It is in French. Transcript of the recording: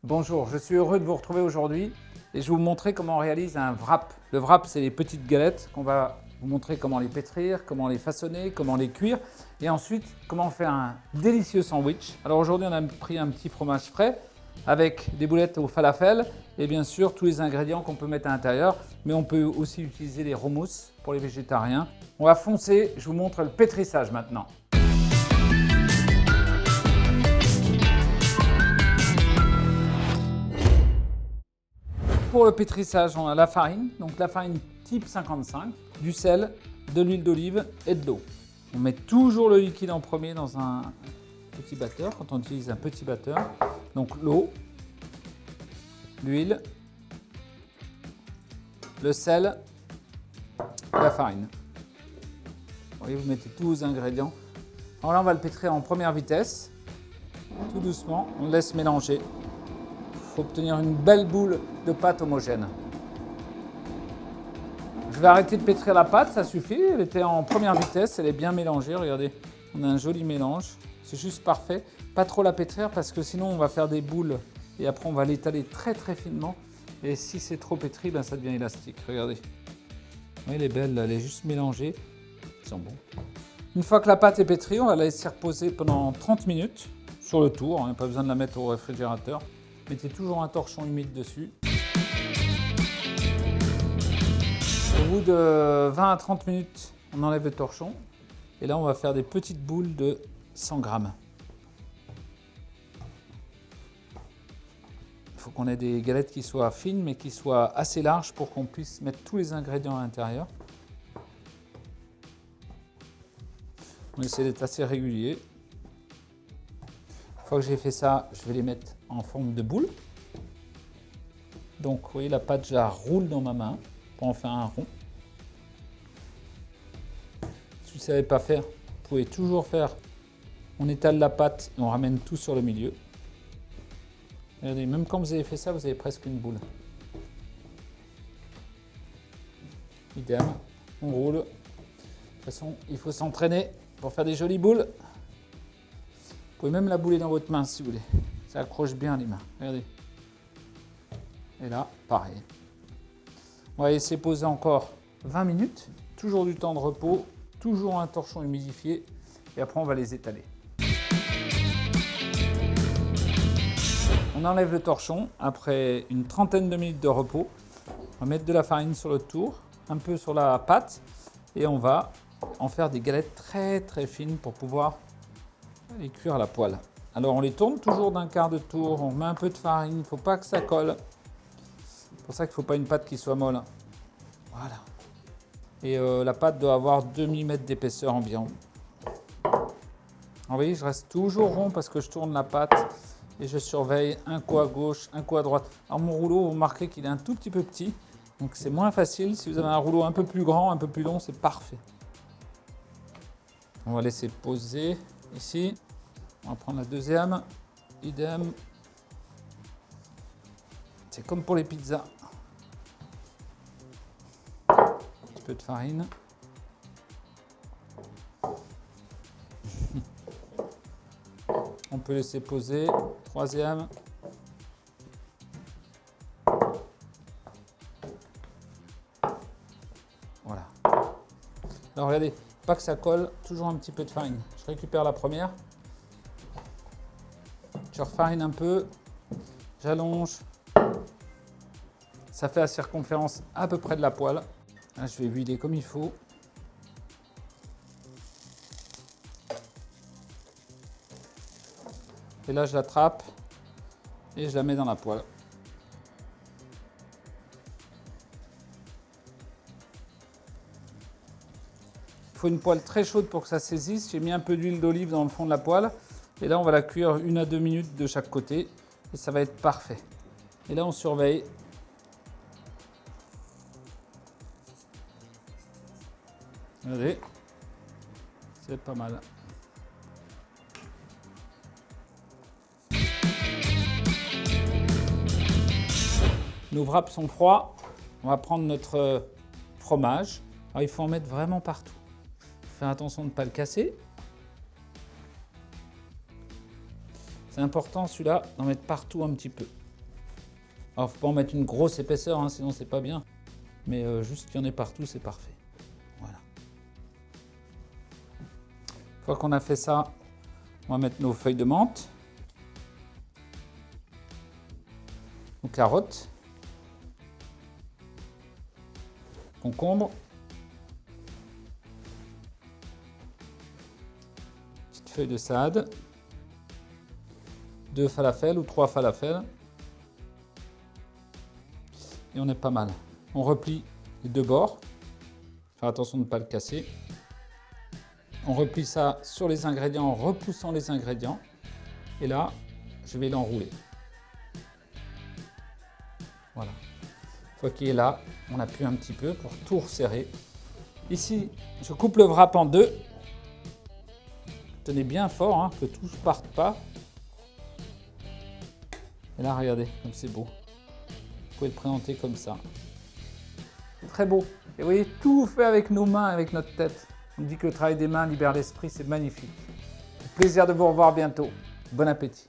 Bonjour, je suis heureux de vous retrouver aujourd'hui et je vais vous montrer comment on réalise un wrap. Le wrap, c'est les petites galettes qu'on va vous montrer comment les pétrir, comment les façonner, comment les cuire et ensuite comment faire un délicieux sandwich. Alors aujourd'hui, on a pris un petit fromage frais avec des boulettes au falafel et bien sûr tous les ingrédients qu'on peut mettre à l'intérieur, mais on peut aussi utiliser les houmous pour les végétariens. On va foncer, je vous montre le pétrissage maintenant. Pour le pétrissage, on a la farine, donc la farine type 55, du sel, de l'huile d'olive et de l'eau. On met toujours le liquide en premier dans un petit batteur, quand on utilise un petit batteur. Donc l'eau, l'huile, le sel et la farine. Vous voyez, vous mettez tous vos ingrédients. Alors là, on va le pétrir en première vitesse, tout doucement, on le laisse mélanger. Il faut obtenir une belle boule de pâte homogène. Je vais arrêter de pétrir la pâte, ça suffit. Elle était en première vitesse, elle est bien mélangée. Regardez, on a un joli mélange. C'est juste parfait. Pas trop la pétrir parce que sinon on va faire des boules et après on va l'étaler très finement. Et si c'est trop pétri, ben ça devient élastique. Regardez. Oui, elle est belle, elle est juste mélangée. Ils sont bons. Une fois que la pâte est pétrie, on va la laisser reposer pendant 30 minutes sur le tour. Il n'y a pas besoin de la mettre au réfrigérateur. Mettez toujours un torchon humide dessus. Au bout de 20 à 30 minutes, on enlève le torchon. Et là, on va faire des petites boules de 100 grammes. Il faut qu'on ait des galettes qui soient fines, mais qui soient assez larges pour qu'on puisse mettre tous les ingrédients à l'intérieur. On essaie d'être assez régulier. Une fois que j'ai fait ça, je vais les mettre en forme de boule. Donc, vous voyez, la pâte, je la roule dans ma main pour en faire un rond. Si vous ne savez pas faire, vous pouvez toujours faire. On étale la pâte et on ramène tout sur le milieu. Regardez, même quand vous avez fait ça, vous avez presque une boule. Idem, on roule. De toute façon, il faut s'entraîner pour faire des jolies boules. Vous pouvez même la bouler dans votre main si vous voulez. Ça accroche bien les mains. Regardez. Et là, pareil. On va laisser poser encore 20 minutes. Toujours du temps de repos. Toujours un torchon humidifié. Et après, on va les étaler. On enlève le torchon après une trentaine de minutes de repos. On va mettre de la farine sur le tour, un peu sur la pâte. Et on va en faire des galettes très fines pour pouvoir les cuire à la poêle. Alors on les tourne toujours d'un quart de tour, on met un peu de farine, il ne faut pas que ça colle. C'est pour ça qu'il ne faut pas une pâte qui soit molle. Voilà. Et la pâte doit avoir demi-mètre d'épaisseur environ. Alors, vous voyez, je reste toujours rond parce que je tourne la pâte et je surveille un coup à gauche, un coup à droite. Alors mon rouleau, vous remarquez qu'il est un tout petit peu petit, donc c'est moins facile. Si vous avez un rouleau un peu plus grand, un peu plus long, c'est parfait. On va laisser poser ici. On va prendre la deuxième, idem. C'est comme pour les pizzas. Un petit peu de farine. On peut laisser poser. Troisième. Voilà. Alors regardez, pas que ça colle, toujours un petit peu de farine. Je récupère la première. Je refarine un peu, j'allonge, ça fait la circonférence à peu près de la poêle. Là, je vais huiler comme il faut. Et là, je l'attrape et je la mets dans la poêle. Il faut une poêle très chaude pour que ça saisisse. J'ai mis un peu d'huile d'olive dans le fond de la poêle. Et là, on va la cuire 1 à 2 minutes de chaque côté. Et ça va être parfait. Et là, on surveille. Regardez. C'est pas mal. Nos wraps sont froids. On va prendre notre fromage. Alors, il faut en mettre vraiment partout. Faire attention de ne pas le casser. C'est important celui-là d'en mettre partout un petit peu. Alors, faut pas en mettre une grosse épaisseur, hein, sinon c'est pas bien. Mais juste qu'il y en ait partout, c'est parfait. Voilà. Une fois qu'on a fait ça, on va mettre nos feuilles de menthe, nos carottes, concombre, petite feuille de salade, 2 falafels ou 3 falafels. Et on est pas mal. On replie les 2 bords. Faire attention de ne pas le casser. On replie ça sur les ingrédients en repoussant les ingrédients. Et là, je vais l'enrouler. Voilà. Une fois qu'il est là, on appuie un petit peu pour tout resserrer. Ici, je coupe le wrap en 2. Tenez bien fort, hein, que tout ne parte pas. Et là, regardez, comme c'est beau. Vous pouvez le présenter comme ça. C'est très beau. Et vous voyez, tout fait avec nos mains, avec notre tête. On dit que le travail des mains libère l'esprit, c'est magnifique. Plaisir de vous revoir bientôt. Bon appétit.